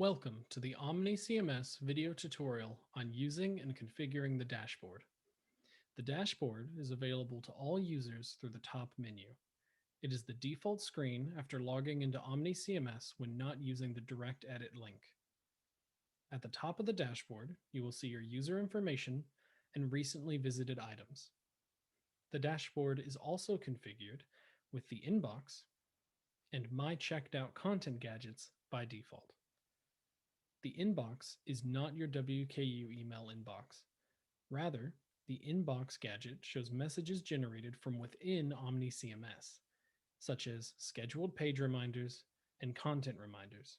Welcome to the Omni CMS video tutorial on using and configuring the dashboard. The dashboard is available to all users through the top menu. It is the default screen after logging into Omni CMS when not using the direct edit link. At the top of the dashboard, you will see your user information and recently visited items. The dashboard is also configured with the inbox and My Checked Out Content gadgets by default. The inbox is not your WKU email inbox. Rather, the inbox gadget shows messages generated from within Omni CMS, such as scheduled page reminders and content reminders.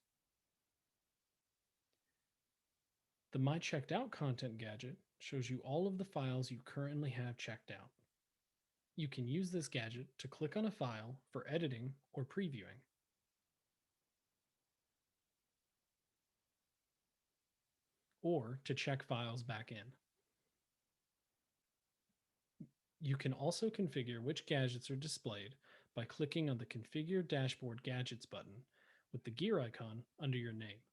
The My Checked Out Content gadget shows you all of the files you currently have checked out. You can use this gadget to click on a file for editing or previewing. Or to check files back in. You can also configure which gadgets are displayed by clicking on the Configure Dashboard Gadgets button with the gear icon under your name.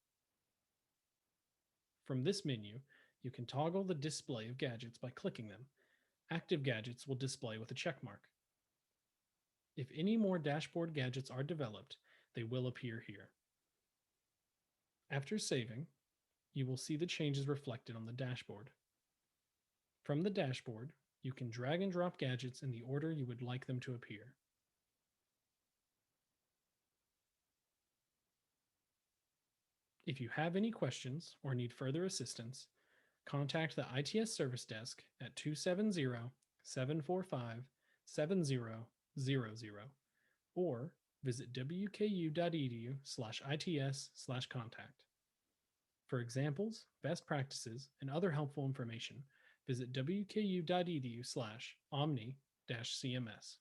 From this menu, you can toggle the display of gadgets by clicking them. Active gadgets will display with a check mark. If any more dashboard gadgets are developed, they will appear here. After saving, you will see the changes reflected on the dashboard. From the dashboard, you can drag and drop gadgets in the order you would like them to appear. If you have any questions or need further assistance, contact the ITS Service Desk at 270-745-7000 or visit wku.edu/its/contact. For examples, best practices, and other helpful information, visit wku.edu/omni-cms.